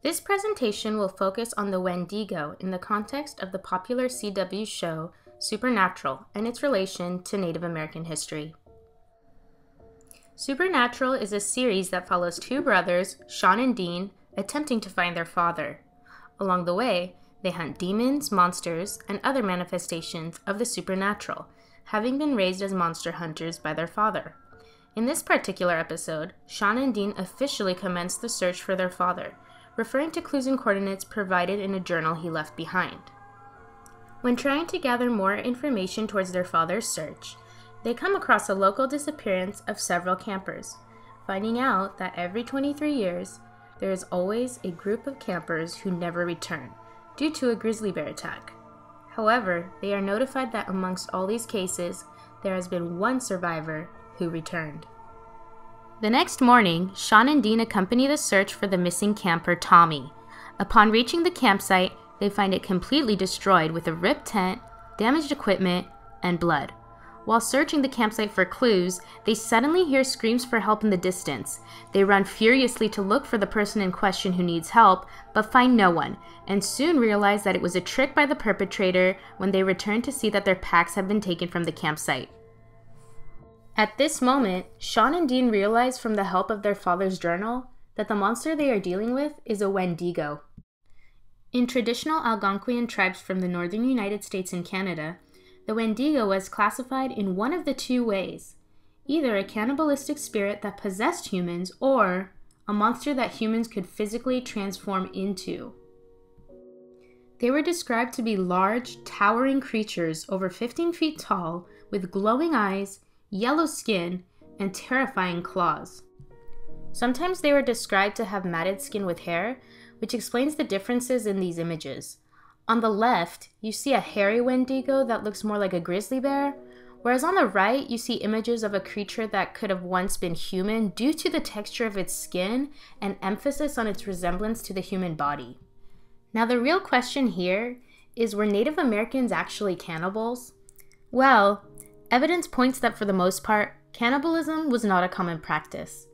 This presentation will focus on the Wendigo in the context of the popular CW show Supernatural and its relation to Native American history. Supernatural is a series that follows two brothers, Sean and Dean, attempting to find their father. Along the way, they hunt demons, monsters, and other manifestations of the supernatural, having been raised as monster hunters by their father. In this particular episode, Sean and Dean officially commence the search for their father, referring to clues and coordinates provided in a journal he left behind. When trying to gather more information towards their father's search, they come across a local disappearance of several campers, finding out that every 23 years, there is always a group of campers who never return, due to a grizzly bear attack. However, they are notified that amongst all these cases, there has been one survivor who returned. The next morning, Sean and Dean accompany the search for the missing camper Tommy. Upon reaching the campsite, they find it completely destroyed with a ripped tent, damaged equipment, and blood. While searching the campsite for clues, they suddenly hear screams for help in the distance. They run furiously to look for the person in question who needs help, but find no one, and soon realize that it was a trick by the perpetrator when they return to see that their packs have been taken from the campsite. At this moment, Sean and Dean realize from the help of their father's journal that the monster they are dealing with is a Wendigo. In traditional Algonquian tribes from the northern United States and Canada, the Wendigo was classified in one of the two ways, either a cannibalistic spirit that possessed humans or a monster that humans could physically transform into. They were described to be large, towering creatures over 15 feet tall with glowing eyes, yellow skin, and terrifying claws. Sometimes they were described to have matted skin with hair, which explains the differences in these images. On the left, you see a hairy Wendigo that looks more like a grizzly bear, whereas on the right, you see images of a creature that could have once been human due to the texture of its skin and emphasis on its resemblance to the human body. Now, the real question here is, were Native Americans actually cannibals? Well, evidence points that for the most part, cannibalism was not a common practice.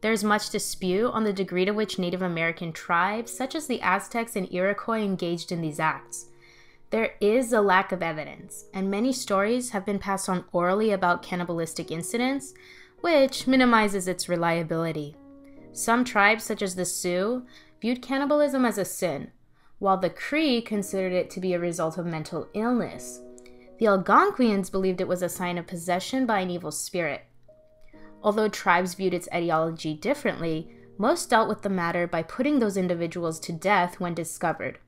There is much dispute on the degree to which Native American tribes, such as the Aztecs and Iroquois, engaged in these acts. There is a lack of evidence, and many stories have been passed on orally about cannibalistic incidents, which minimizes its reliability. Some tribes, such as the Sioux, viewed cannibalism as a sin, while the Cree considered it to be a result of mental illness. The Algonquians believed it was a sign of possession by an evil spirit. Although tribes viewed its etiology differently, most dealt with the matter by putting those individuals to death when discovered.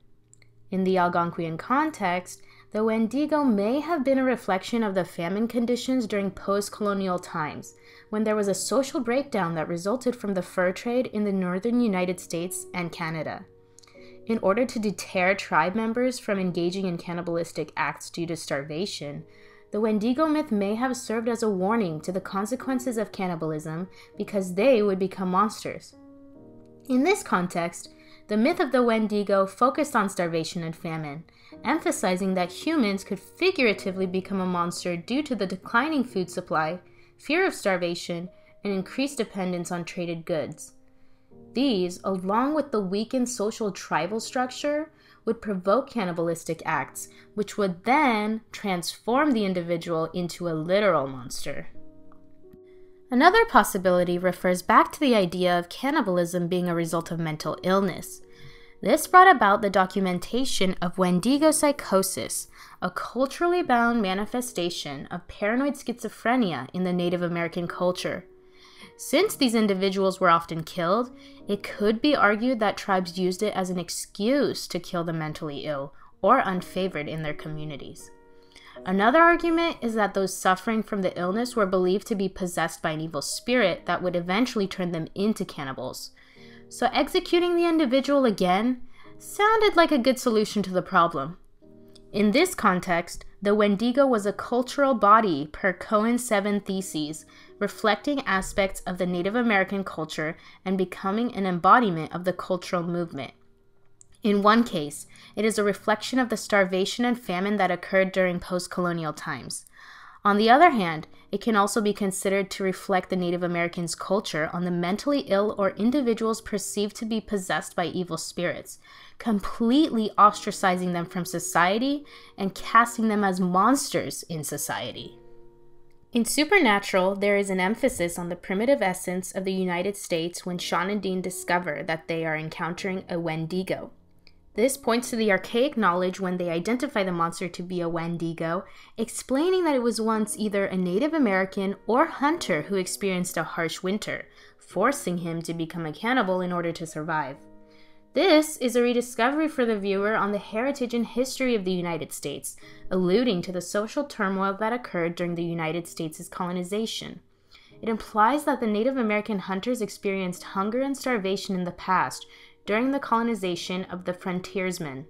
In the Algonquian context, the Wendigo may have been a reflection of the famine conditions during post-colonial times, when there was a social breakdown that resulted from the fur trade in the northern United States and Canada. In order to deter tribe members from engaging in cannibalistic acts due to starvation, the Wendigo myth may have served as a warning to the consequences of cannibalism because they would become monsters. In this context, the myth of the Wendigo focused on starvation and famine, emphasizing that humans could figuratively become a monster due to the declining food supply, fear of starvation, and increased dependence on traded goods. These, along with the weakened social tribal structure, would provoke cannibalistic acts, which would then transform the individual into a literal monster. Another possibility refers back to the idea of cannibalism being a result of mental illness. This brought about the documentation of Wendigo psychosis, a culturally bound manifestation of paranoid schizophrenia in the Native American culture. Since these individuals were often killed, it could be argued that tribes used it as an excuse to kill the mentally ill or unfavored in their communities. Another argument is that those suffering from the illness were believed to be possessed by an evil spirit that would eventually turn them into cannibals. So executing the individual again sounded like a good solution to the problem. In this context, the Wendigo was a cultural body per Cohen's 7 Theses, reflecting aspects of the Native American culture and becoming an embodiment of the cultural movement. In one case, it is a reflection of the starvation and famine that occurred during post-colonial times. On the other hand, it can also be considered to reflect the Native Americans' culture on the mentally ill or individuals perceived to be possessed by evil spirits, completely ostracizing them from society and casting them as monsters in society. In Supernatural, there is an emphasis on the primitive essence of the United States when Sean and Dean discover that they are encountering a Wendigo. This points to the archaic knowledge when they identify the monster to be a Wendigo, explaining that it was once either a Native American or hunter who experienced a harsh winter, forcing him to become a cannibal in order to survive. This is a rediscovery for the viewer on the heritage and history of the United States, alluding to the social turmoil that occurred during the United States' colonization. It implies that the Native American hunters experienced hunger and starvation in the past during the colonization of the frontiersmen.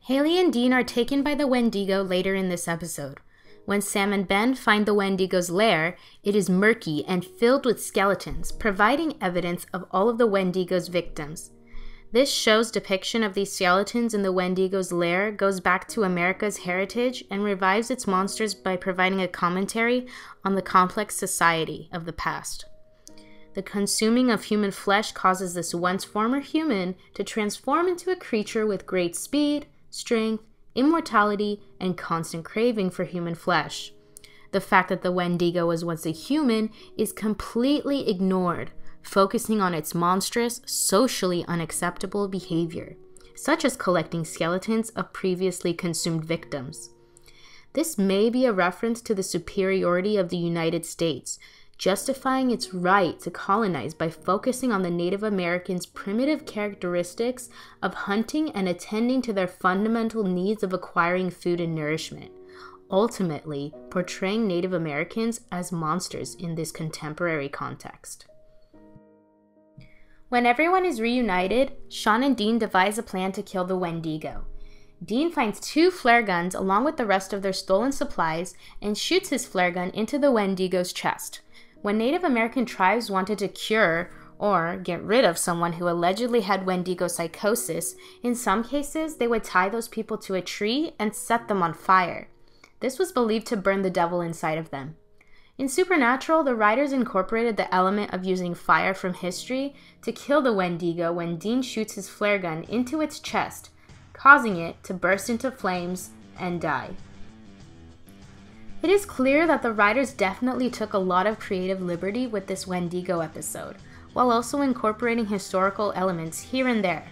Haley and Dean are taken by the Wendigo later in this episode. When Sam and Ben find the Wendigo's lair, it is murky and filled with skeletons, providing evidence of all of the Wendigo's victims. This show's depiction of these skeletons in the Wendigo's lair goes back to America's heritage and revives its monsters by providing a commentary on the complex society of the past. The consuming of human flesh causes this once former human to transform into a creature with great speed, strength, immortality, and constant craving for human flesh. The fact that the Wendigo was once a human is completely ignored, focusing on its monstrous, socially unacceptable behavior, such as collecting skeletons of previously consumed victims. This may be a reference to the superiority of the United States, justifying its right to colonize by focusing on the Native Americans' primitive characteristics of hunting and attending to their fundamental needs of acquiring food and nourishment, ultimately portraying Native Americans as monsters in this contemporary context. When everyone is reunited, Sean and Dean devise a plan to kill the Wendigo. Dean finds 2 flare guns along with the rest of their stolen supplies and shoots his flare gun into the Wendigo's chest. When Native American tribes wanted to cure or get rid of someone who allegedly had Wendigo psychosis, in some cases they would tie those people to a tree and set them on fire. This was believed to burn the devil inside of them. In Supernatural, the writers incorporated the element of using fire from history to kill the Wendigo when Dean shoots his flare gun into its chest, causing it to burst into flames and die. It is clear that the writers definitely took a lot of creative liberty with this Wendigo episode, while also incorporating historical elements here and there.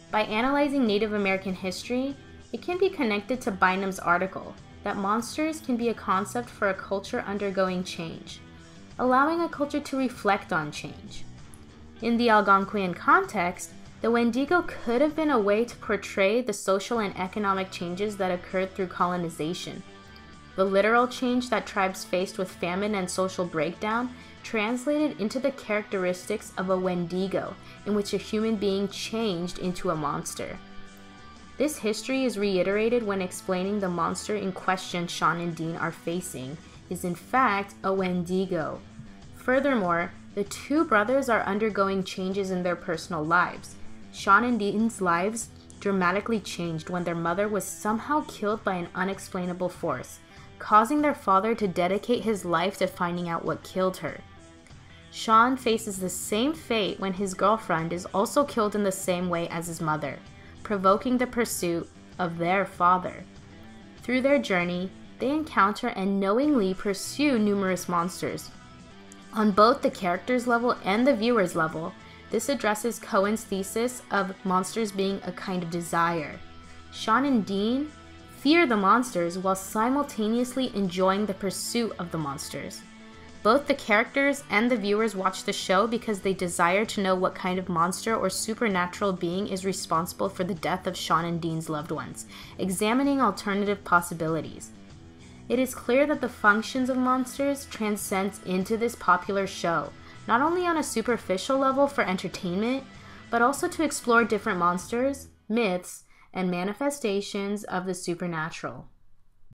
By analyzing Native American history, it can be connected to Bynum's article that monsters can be a concept for a culture undergoing change, allowing a culture to reflect on change. In the Algonquian context, the Wendigo could have been a way to portray the social and economic changes that occurred through colonization. The literal change that tribes faced with famine and social breakdown translated into the characteristics of a Wendigo, in which a human being changed into a monster. This history is reiterated when explaining the monster in question Sean and Dean are facing is in fact a Wendigo. Furthermore, the 2 brothers are undergoing changes in their personal lives. Sean and Dean's lives dramatically changed when their mother was somehow killed by an unexplainable force, causing their father to dedicate his life to finding out what killed her. Sean faces the same fate when his girlfriend is also killed in the same way as his mother, provoking the pursuit of their father. Through their journey, they encounter and knowingly pursue numerous monsters. On both the character's level and the viewer's level, this addresses Cohen's thesis of monsters being a kind of desire. Sean and Dean fear the monsters while simultaneously enjoying the pursuit of the monsters. Both the characters and the viewers watch the show because they desire to know what kind of monster or supernatural being is responsible for the death of Sean and Dean's loved ones, examining alternative possibilities. It is clear that the functions of monsters transcends into this popular show, not only on a superficial level for entertainment, but also to explore different monsters, myths, and manifestations of the supernatural.